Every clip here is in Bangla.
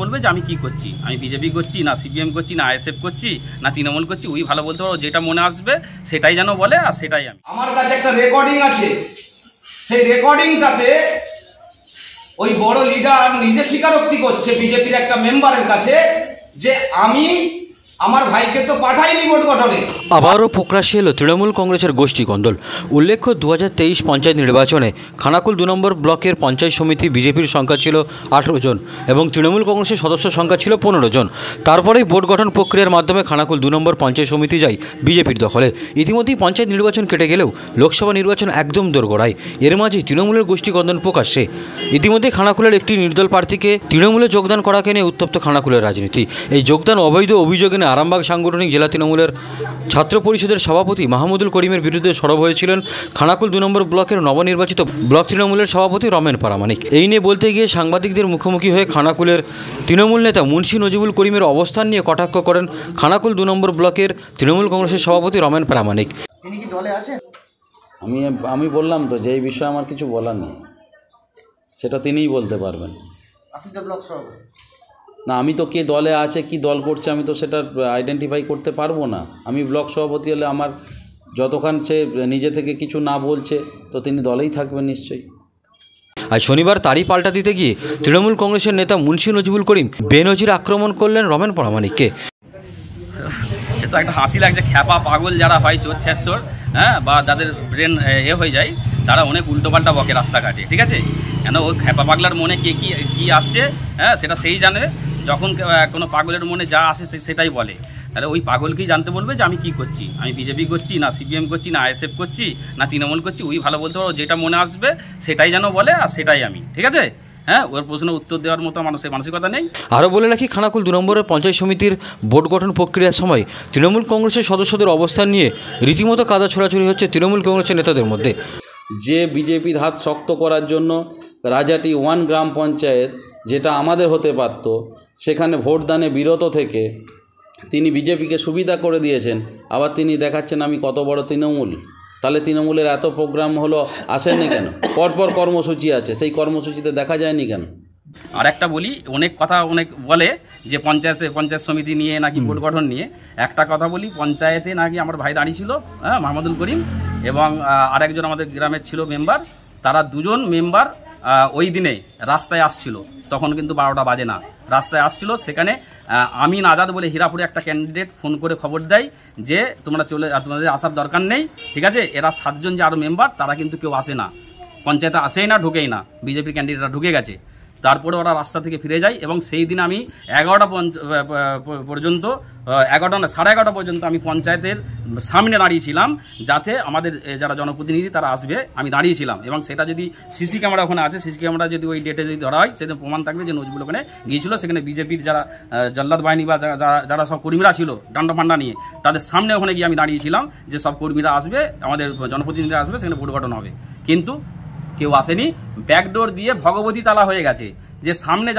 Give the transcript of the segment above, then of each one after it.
বলবে যে আমি কি করছি, আমি বিজেপি করছি না সিপিএম করছি না আইএসএফ করছি না তৃণমূল করছি, ওই ভালো বলতে পারো, যেটা মনে আসবে সেটাই যেন বলে, আর সেটাই আমি। আমার কাছে একটা রেকর্ডিং আছে, সেই রেকর্ডিংটাতে ওই বড় লিডার নিজে স্বীকারোক্তি করছে বিজেপির একটা মেম্বারের কাছে যে আমি আমার ভাইকে তো পাঠাইনি ভোট গঠনে। আবারও প্রকাশ্যে এলো তৃণমূল কংগ্রেসের গোষ্ঠী কন্দল। উল্লেখ্য 2023 পঞ্চায়েত নির্বাচনে খানাকুল 2 নম্বর ব্লকের পঞ্চায়েত সমিতি বিজেপির সংখ্যা ছিল 18 জন এবং তৃণমূল কংগ্রেসের সদস্য সংখ্যা ছিল 15 জন। তারপরেই ভোট গঠন প্রক্রিয়ার মাধ্যমে খানাকুল 2 নম্বর পঞ্চায়েত সমিতি যায় বিজেপির দখলে। ইতিমধ্যেই পঞ্চায়েত নির্বাচন কেটে গেলেও লোকসভা নির্বাচন একদম দোরগোড়ায়। এর মাঝেই তৃণমূলের গোষ্ঠী কন্দল প্রকাশ্যে। ইতিমধ্যে খানাকুলের একটি নির্দল প্রার্থীকে তৃণমূলে যোগদান করাকে নিয়ে উত্তপ্ত খানাকুলের রাজনীতি। এই যোগদান অবৈধ অভিযোগে নিয়ে আরামবাগ সাংগঠনিক জেলা তৃণমূলের ছাত্র পরিষদের সভাপতি মাহমুদুল করিমের বিরুদ্ধে সরব হয়েছিলেন খানাকুল 2 নম্বর ব্লকের নবনির্বাচিত ব্লক তৃণমূলের সভাপতি রমেন পারামানিক। এই নিয়ে বলতে গিয়ে সাংবাদিকদের মুখোমুখি হয়ে খানাকুলের তৃণমূল নেতা মুন্সি নজিবুল করিমের অবস্থান নিয়ে কটাক্ষ করেন খানাকুল 2 নম্বর ব্লকের তৃণমূল কংগ্রেসের সভাপতি রমেন পারামানিক। তিনি কি দলে আছেন? আমি বললাম তো যে এই বিষয়ে আমার কিছু বলার নেই, সেটা তিনিই বলতে পারবেন। আপনি তো ব্লক সভাপতি। না, আমি তো কে দলে আছে কি দল করছে আমি তো সেটা আইডেন্টিফাই করতে পারবো না। আমি ব্লক সভাপতি হলে আমার যতক্ষণ সে নিজে থেকে কিছু না বলছে তো তিনি দলেই থাকবেন নিশ্চয়ই। আজ শনিবার তারই পাল্টা দিতে গিয়ে তৃণমূল কংগ্রেসের নেতা মুন্সি নজিবুল করিম বেনজির আক্রমণ করলেন রমেন পারামানিককে। তো একটা হাসি লাগছে, খ্যাপা পাগল যারা হয়, চোর ছ্যাচোর, হ্যাঁ, বা যাদের ব্রেন হয়ে যায়, তারা অনেক উল্টোপাল্টা বকে রাস্তাঘাটে, ঠিক আছে? কেন ওই খ্যাপা পাগলার মনে কে কী আসছে, হ্যাঁ, সেটা সেই জানে। যখন কোনো পাগলের মনে যা আসে সেটাই বলে। তাহলে ওই পাগলকেই জানতে বলবে যে আমি কি করছি, আমি বিজেপি করছি না সিপিএম করছি না আইএসএফ করছি না তৃণমূল করছি, ওই ভালো বলতে পারো, যেটা মনে আসবে সেটাই যেন বলে, আর সেটাই আমি, ঠিক আছে? হ্যাঁ, ওর প্রশ্নের উত্তর দেওয়ার মতো মানুষের মানসিকতা নেই। আরও বলে রাখি, খানাকুল 2 নম্বরের পঞ্চায়েত সমিতির ভোট গঠন প্রক্রিয়ার সময় তৃণমূল কংগ্রেসের সদস্যদের অবস্থান নিয়ে রীতিমতো কাদা ছোড়াছুড়ি হচ্ছে তৃণমূল কংগ্রেসের নেতাদের মধ্যে। যে বিজেপির হাত শক্ত করার জন্য রাজাটি 1 গ্রাম পঞ্চায়েত, যেটা আমাদের হতে পারত, সেখানে ভোটদানে বিরত থেকে তিনি বিজেপিকে সুবিধা করে দিয়েছেন। আবার তিনি দেখাচ্ছেন আমি কত বড় তৃণমূল। তাহলে তৃণমূলের এত প্রোগ্রাম হলো, আসেননি কেন? পরপর কর্মসূচি আছে, সেই কর্মসূচিতে দেখা যায়নি কেন? আর একটা বলি, অনেক কথা অনেক বলে যে পঞ্চায়েত সমিতি নিয়ে নাকি ভোট গঠন নিয়ে। একটা কথা বলি, পঞ্চায়েতে নাকি আমার ভাই দাঁড়িয়ে ছিল, হ্যাঁ, মাহমুদুল করিম, এবং আরেকজন আমাদের গ্রামের ছিল মেম্বার। তারা দুজন মেম্বার ওই দিনে রাস্তায় আসছিল, তখন কিন্তু 12টা বাজে না, রাস্তায় আসছিল। সেখানে আমিন আজাদ বলে হীরাপুরে একটা ক্যান্ডিডেট ফোন করে খবর দেয় যে তোমাদের আসার দরকার নেই, ঠিক আছে? এরা 7 জন যে আরও মেম্বার, তারা কিন্তু কেউ আসে না, পঞ্চায়েতে আসেই না, ঢুকেই না, বিজেপির ক্যান্ডিডেটরা ঢুকে গেছে। তারপরে ওরা রাস্তা থেকে ফিরে যায় এবং সেই দিন আমি 11টা পর্যন্ত 11টা না 11:30 পর্যন্ত আমি পঞ্চায়েতের সামনে দাঁড়িয়েছিলাম, যাতে আমাদের যারা জনপ্রতিনিধি তারা আসবে, আমি দাঁড়িয়েছিলাম। এবং সেটা যদি সিসি ক্যামেরা ওখানে আছে, সিসি ক্যামেরা যদি ওই ডেটে যদি ধরা হয়, সেদিন প্রমাণ থাকবে যে নজরুল ওখানে গিয়েছিল। সেখানে বিজেপির যারা জল্লাদ বাহিনী বা যারা সব কর্মীরা ছিল ডান্ডা ফান্ডা নিয়ে, তাদের সামনে ওখানে গিয়ে আমি দাঁড়িয়েছিলাম যে সব কর্মীরা আসবে, আমাদের জনপ্রতিনিধিরা আসবে, সেখানে ভোট গঠন হবে। কিন্তু কেউ আসেনি। ব্যাকডোর দিয়ে ভগবতী তালা হয়ে গেছে, যে সামনে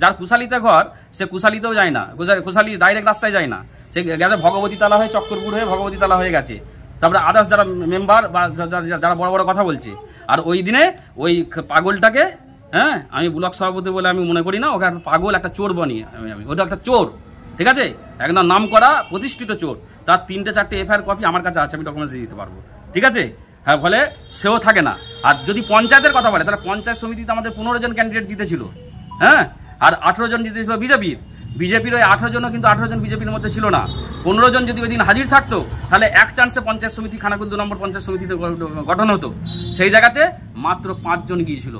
যার কুশালিতে ঘর, সে কুশালিতেও যায় না, কুশালি ডাইরেক্ট রাস্তায় যায় না, সে গেছে ভগবতী তালা হয়ে, চক্করপুর হয়ে ভগবতী তালা হয়ে গেছে। তারপরে আদার্স যারা মেম্বার বা যারা বড় বড় কথা বলছে, আর ওই দিনে ওই পাগলটাকে, হ্যাঁ, আমি ব্লক সভাপতি বলে আমি মনে করি না, ওকে পাগল, একটা চোর বানিয়ে আমি ওটা একটা চোর, ঠিক আছে? একদম নাম করা প্রতিষ্ঠিত চোর। তার 3-4টে এফআইআর কপি আমার কাছে আছে, আমি ডকুমেন্টস দিয়ে দিতে পারবো, ঠিক আছে? হ্যাঁ, ফলে সেও থাকে না। আর যদি পঞ্চায়েতের কথা বলে, তাহলে পঞ্চায়েত সমিতিতে আমাদের 15 জন ক্যান্ডিডেট জিতেছিল, হ্যাঁ, আর 18 জন জিতেছিল বিজেপির ওই 18 জনও কিন্তু 18 জন বিজেপির মধ্যে ছিল না। 15 জন যদি ওই দিন হাজির থাকতো, তাহলে এক চান্সে পঞ্চায়েত সমিতি খানাকুল 2 নম্বর পঞ্চায়েত সমিতিতে গঠন হতো। সেই জায়গাতে মাত্র 5 জন গিয়েছিল।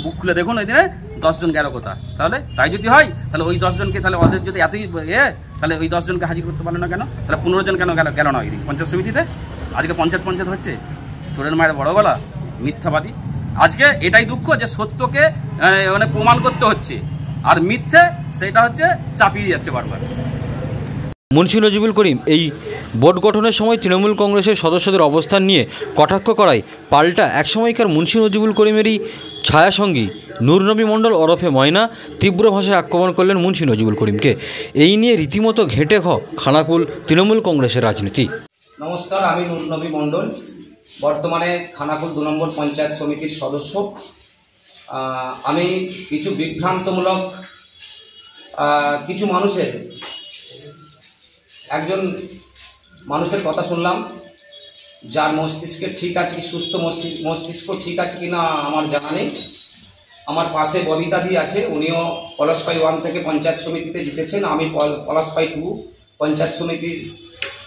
বুক খুলে দেখুন, ওই দিনে 10 জন গেল কোথা। তাহলে তাই যদি হয়, তাহলে ওই 10 জনকে, তাহলে ওদের যদি এতই তাহলে ওই 10 জনকে হাজির করতে পারলো না কেন? তাহলে 15 জন কেন গেল না ওই দিন পঞ্চায়েত সমিতিতে? আজকে পঞ্চায়েত হচ্ছে, চোরের মায়ের বড় গলা, মিথ্যাবাদী। আজকে এটাই দুঃখ যে সত্যকে মানে প্রমাণ করতে হচ্ছে, আর মিথ্যে সেটা হচ্ছে চাপিয়ে যাচ্ছে বারবার। মুন্সি নজিবুল করিম এই ভোট গঠনের সময় তৃণমূল কংগ্রেসের সদস্যদের অবস্থান নিয়ে কটাক্ষ করায় পাল্টা একসময়কার মুন্সি নজিবুল করিমেরই ছায়াসঙ্গী নূরনবী মণ্ডল ওরফে ময়না তীব্র ভাষায় আক্রমণ করলেন মুন্সি নজিবুল করিমকে। এই নিয়ে রীতিমতো ঘেঁটে খানাকুল তৃণমূল কংগ্রেসের রাজনীতি। নমস্কার, আমি নূরনবী মণ্ডল, বর্তমানে খানাকুল 2 নম্বর পঞ্চায়েত সমিতির সদস্য। আমি কিছু বিভ্রান্তমূলক কিছু একজন মানুষের কথা শুনলাম, যার মস্তিষ্কের ঠিক আছে কি, সুস্থ মস্তিষ্ক ঠিক আছে কি না আমার জানা নেই। আমার পাশে ববিতাদি আছে, উনিও পলাশপাই 1 থেকে পঞ্চায়েত সমিতিতে জিতেছেন, আমি পলাশপাই 2 পঞ্চায়েত সমিতি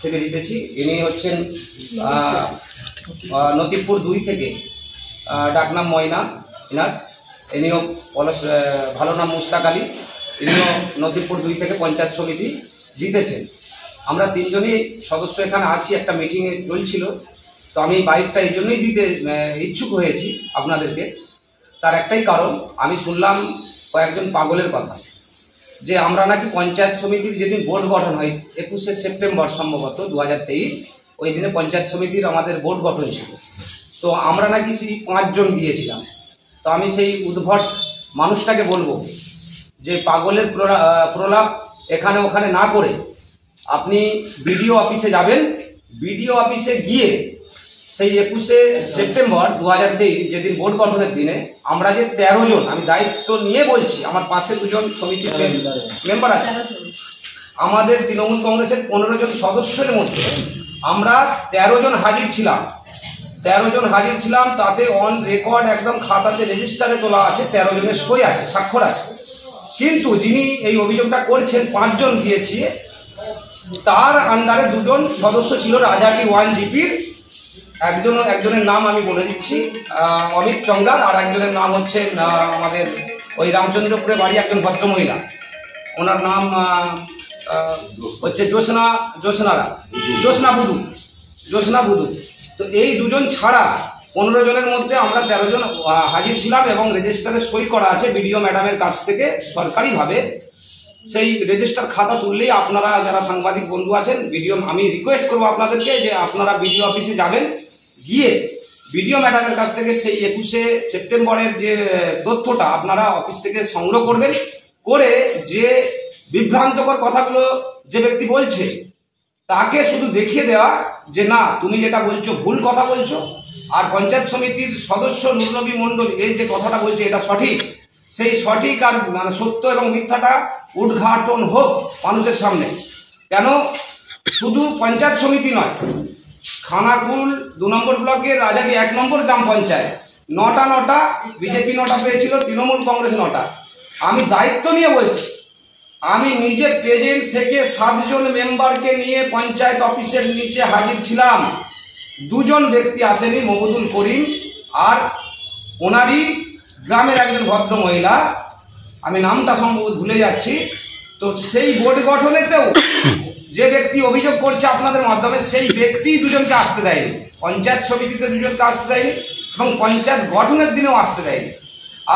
থেকে জিতেছি। ইনি হচ্ছেন নতিপুর 2 থেকে, ডাকনাম ময়না ইনার, ইনিও ভালো নাম মুস্তাক আলী, ইনিও নতিপুর 2 থেকে পঞ্চায়েত সমিতি জিতেছেন। আমরা 3 জনই সদস্য এখানে আছি, একটা মিটিংয়ে চলছিল, তো আমি বাইকটা এই জন্যই দিতে ইচ্ছুক হয়েছি আপনাদেরকে। তার একটাই কারণ, আমি শুনলাম কয়েকজন পাগলের কথা, যে আমরা নাকি পঞ্চায়েত সমিতির যেদিন বোর্ড গঠন হয় 21শে সেপ্টেম্বর সম্ভবত 2023, ওই দিনে পঞ্চায়েত সমিতির আমাদের বোর্ড গঠন ছিল, তো আমরা নাকি সেই 5 জন গিয়েছিলাম। তো আমি সেই উদ্ভট মানুষটাকে বলবো যে পাগলের প্রলাপ এখানে ওখানে না করে আপনি বিডিও অফিসে যাবেন। বিডিও অফিসে গিয়ে সেই 21শে সেপ্টেম্বর 2023 যেদিন বোর্ড গঠনের দিনে আমরা যে 13 জন, আমি দায়িত্ব নিয়ে বলছি, আমার পাশে 2 জন সমিতির মেম্বার আছে, আমাদের তৃণমূল কংগ্রেসের 15 জন সদস্যের মধ্যে আমরা 13 জন হাজির ছিলাম। 13 জন হাজির ছিলাম, তাতে অন রেকর্ড একদম খাতাতে রেজিস্টারে তোলা আছে, 13 জনের সই আছে, স্বাক্ষর আছে। কিন্তু যিনি এই অভিযোগটা করছেন 5 জন গিয়েছি, তার আন্ডারে 2 জন সদস্য ছিল রাজাটি 1 জিপির। একজনের নাম আমি বলে দিচ্ছি, অমিত চঙ্গার, আর একজনের নাম হচ্ছে আমাদের ওই রামচন্দ্রপুরে বাড়ি একজন ভদ্রমহিলা, ওনার নাম হচ্ছে জ্যোৎস্না বুদু। তো এই 2 জন ছাড়া 15 জনের মধ্যে আমরা 13 জন হাজির ছিলাম, এবং রেজিস্টারে সই করা আছে বিডিও ম্যাডামের কাছ থেকে সরকারিভাবে। সেই রেজিস্টার খাতা তুললেই আপনারা যারা সাংবাদিক বন্ধু আছেন, আমি রিকোয়েস্ট করবো আপনাদেরকে যে আপনারা বিডিও অফিসে যাবেন, গিয়ে বিডিও ম্যাডামের কাছ থেকে সেই 21শে সেপ্টেম্বরের যে তথ্যটা আপনারা অফিস থেকে সংগ্রহ করবেন, করে যে বিভ্রান্তকর কথাগুলো যে ব্যক্তি বলছে তাকে শুধু দেখিয়ে দেওয়া যে না, তুমি যেটা বলছো ভুল কথা বলছো, আর পঞ্চায়েত সমিতির সদস্য নুরনবী মণ্ডল এই যে কথাটা বলছে এটা সঠিক, সেই সঠিক আর মানে সত্য এবং মিথ্যাটা উদ্ঘাটন হোক মানুষের সামনে। কেন শুধু পঞ্চায়েত সমিতি নয়, খানাকুল 2 নম্বর ব্লকের রাজাটি 1 নম্বর গ্রাম পঞ্চায়েত 9টা বিজেপি 9টা পেয়েছিল, তৃণমূল কংগ্রেস 9টা। আমি দায়িত্ব নিয়ে বলছি, আমি নিজে প্রেজেন্ট থেকে 7 জন মেম্বারকে নিয়ে পঞ্চায়েত অফিসের নিচে হাজির ছিলাম। 2 জন ব্যক্তি আসেনি, মহমুদুল করিম আর ওনারই গ্রামের একজন ভদ্র মহিলা, আমি নামটা সম্ভবত ভুলে যাচ্ছি। তো সেই বোর্ড গঠনেতেও যে ব্যক্তি অভিযোগ করছে আপনাদের মাধ্যমে, সেই ব্যক্তি 2 জনকে আসতে দেয়নি, পঞ্চায়েত সমিতিতে 2 জনকে আসতে দেয়নি, এবং পঞ্চায়েত গঠনের দিনেও আসতে দেয়নি।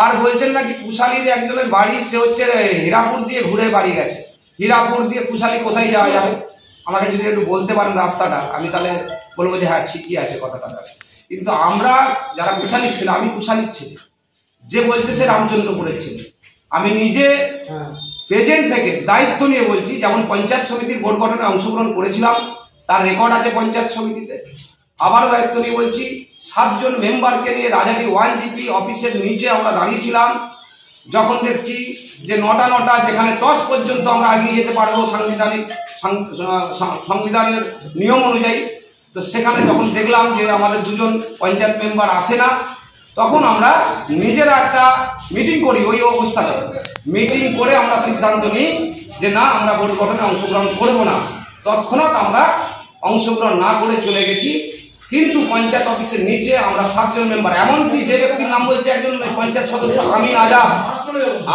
আর বলছেন নাকি কুশালীর একজনের বাড়ি, সে হচ্ছে হীরাপুর দিয়ে ঘুরে বাড়ি গেছে। হীরাপুর দিয়ে কুশালী কোথায় যাওয়া যাবে? আমাকে যদি একটু বলতে পারেন রাস্তাটা, আমি তাহলে বলবো যে হ্যাঁ ঠিকই আছে কথাটা। কিন্তু আমরা যারা কুশালীর ছিল, আমি কুশালীর ছিল, যে বলছে সে রামচন্দ্রপুরের ছিল। আমি নিজে প্রেজেন্ট থেকে দায়িত্ব নিয়ে বলছি, যেমন পঞ্চায়েত সমিতির বোর্ড গঠনে অংশগ্রহণ করেছিলাম, তার রেকর্ড আছে পঞ্চায়েত সমিতিতে। আবারও দায়িত্ব নিয়ে বলছি, 7 জন মেম্বারকে নিয়ে রাজাটি 1 জিপি অফিসের নিচে আমরা দাঁড়িয়েছিলাম। যখন দেখছি যে 9টা যেখানে 10 পর্যন্ত আমরা এগিয়ে যেতে পারবো সংবিধানের নিয়ম অনুযায়ী, তো সেখানে যখন দেখলাম যে আমাদের 2 জন পঞ্চায়েত মেম্বার আসে না, তখন আমরা নিজেরা একটা মিটিং করি। ওই অবস্থাতে মিটিং করে আমরা সিদ্ধান্ত নিই যে না, আমরা বোর্ড গঠনে অংশগ্রহণ করব না। তৎক্ষণাৎ আমরা অংশগ্রহণ না করে চলে গেছি। কিন্তু পঞ্চায়েত অফিসের নিচে আমরা 7 জন মেম্বার, এমনকি যে ব্যক্তির নাম বলছে একজন পঞ্চায়েত সদস্য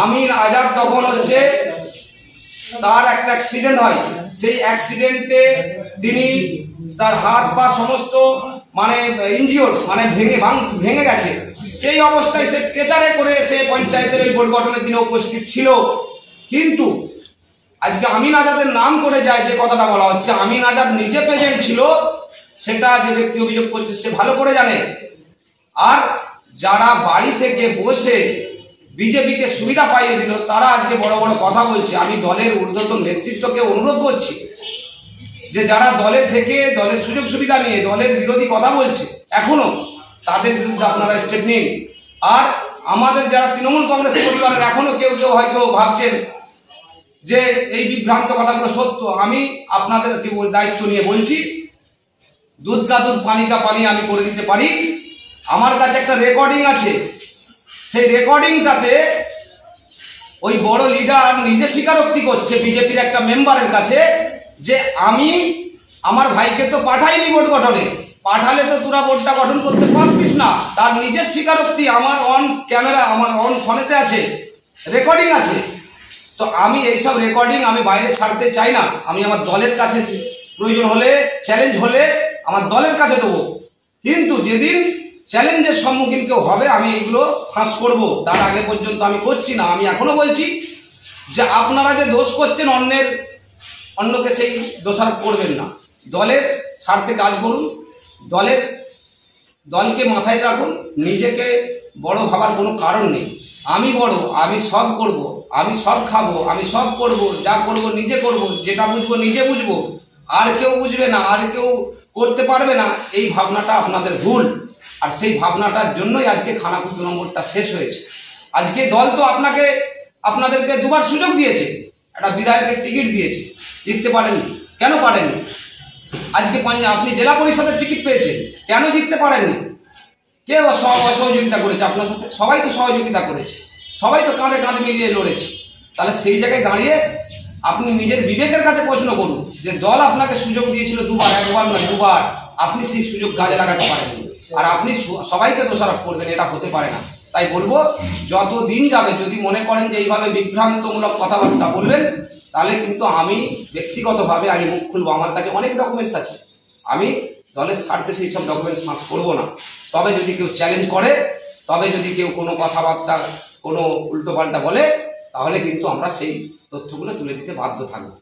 আমিন আজাদ, তখন হচ্ছে তার একটা অ্যাক্সিডেন্ট হয়। সেই অ্যাক্সিডেন্টে তিনি তার হাত পা সমস্ত মানে ইনজিওর্ড, মানে ভেঙে গেছে। সেই অবস্থায় সে ট্রেচারে করে সে পঞ্চায়েতের ওই বোর্ড গঠনের দিনে উপস্থিত ছিল। কিন্তু আজকে আমিন আজাদের নাম করে যায়, যে কথাটা বলা হচ্ছে আমিন আজাদ নিজে প্রেজেন্ট ছিল, সেটা যে ব্যক্তি অভিযোগ করছে সে ভালো করে জানে। আর যারা বাড়ি থেকে বসে বিজেপিকে সুবিধা পাইয়ে দিল, তারা আজকে বড় বড় কথা বলছে। আমি দলের ঊর্ধ্বতন নেতৃত্বকে অনুরোধ করছি যে যারা দলে থেকে দলের সুযোগ সুবিধা নিয়ে দলের বিরোধী কথা বলছে এখনো, তাদের বিরুদ্ধে আপনারা স্টেপ নিন। আর আমাদের যারা তৃণমূল কংগ্রেস পরিবারের এখনো কেউ হয়তো ভাবছেন যে এই বিভ্রান্ত কথাগুলো সত্য, আমি আপনাদের দায়িত্ব নিয়ে বলছি, দুধ কা দুধ পানি কা পানি আমি করে দিতে পারি। আমার কাছে একটা রেকর্ডিং আছে, সেই রেকর্ডিংটাতে ওই বড় লিডার নিজে স্বীকারোক্তি করছে বিজেপির একটা মেম্বারের কাছে যে আমি আমার ভাইকে তো পাঠাইনি ভোট গঠনে, পাঠালে তো তোরা ভোটটা গঠন করতে পারতিস না। তার নিজের স্বীকারোক্তি আমার অন ক্যামেরা, আমার অন ফোনেতে আছে, রেকর্ডিং আছে। তো আমি এইসব রেকর্ডিং আমি বাইরে ছাড়তে চাই না। আমি আমার দলের কাছে প্রয়োজন হলে, চ্যালেঞ্জ হলে আমার দলের কাছে দেবো, কিন্তু যেদিন চ্যালেঞ্জের সম্মুখীন কেউ হবে আমি এগুলো ফাঁস করব। তার আগে পর্যন্ত আমি করছি না। আমি এখনো বলছি যে আপনারা যে দোষ করছেন অন্যকে সেই দোষারোপ করবেন না। দলের স্বার্থে কাজ করুন, দলকে মাথায় রাখুন, নিজেকে বড় ভাবার কোনো কারণ নেই। আমি বড়, আমি সব করব, আমি সব খাবো, আমি সব করব, যা করব নিজে করব, যেটা বুঝবো নিজে বুঝবো, আর কেউ বুঝবে না, আর কেউ করতে পারবে না, এই ভাবনাটা আপনাদের ভুল। আর সেই ভাবনাটার জন্যই আজকে খানাকুল 2 নম্বরটা শেষ হয়েছে। আজকে দল তো আপনাদেরকে দুবার সুযোগ দিয়েছে, একটা বিধায়কের টিকিট দিয়েছে, জিততে পারেননি। কেন পারেননি? আজকে আপনি জেলা পরিষদের টিকিট পেয়েছেন, কেন জিততে পারেননি? কে অসহযোগিতা করেছে আপনার সাথে? সবাই তো সহযোগিতা করেছে, সবাই তো কাঁধে কাঁধে মিলিয়ে লড়েছে। তাহলে সেই জায়গায় দাঁড়িয়ে আপনি নিজের বিবেকের কাছে প্রশ্ন করুন যে দল আপনাকে সুযোগ দিয়েছিল দুবার, একবার না দুবার, আপনি সেই সুযোগ কাজে লাগাতে পারেননি, আর আপনি সবাইকে দোষারোপ করবেন, এটা হতে পারে না। তাই বলবো, যত দিন যাবে যদি মনে করেন যে এইভাবে বিভ্রান্তমূলক কথাবার্তা বলবেন, তাহলে কিন্তু আমি ব্যক্তিগতভাবে আমি মুখ খুলবো। আমার কাছে অনেক ডকুমেন্টস আছে, আমি দলের স্বার্থে সেই সব ডকুমেন্টস ফাঁস করবো না। তবে যদি কেউ চ্যালেঞ্জ করে, তবে যদি কেউ কোনো কথাবার্তা, কোনো উল্টোপাল্টা বলে, তাহলে কিন্তু আমরা সেই তথ্যগুলো তুলে দিতে বাধ্য থাকবো।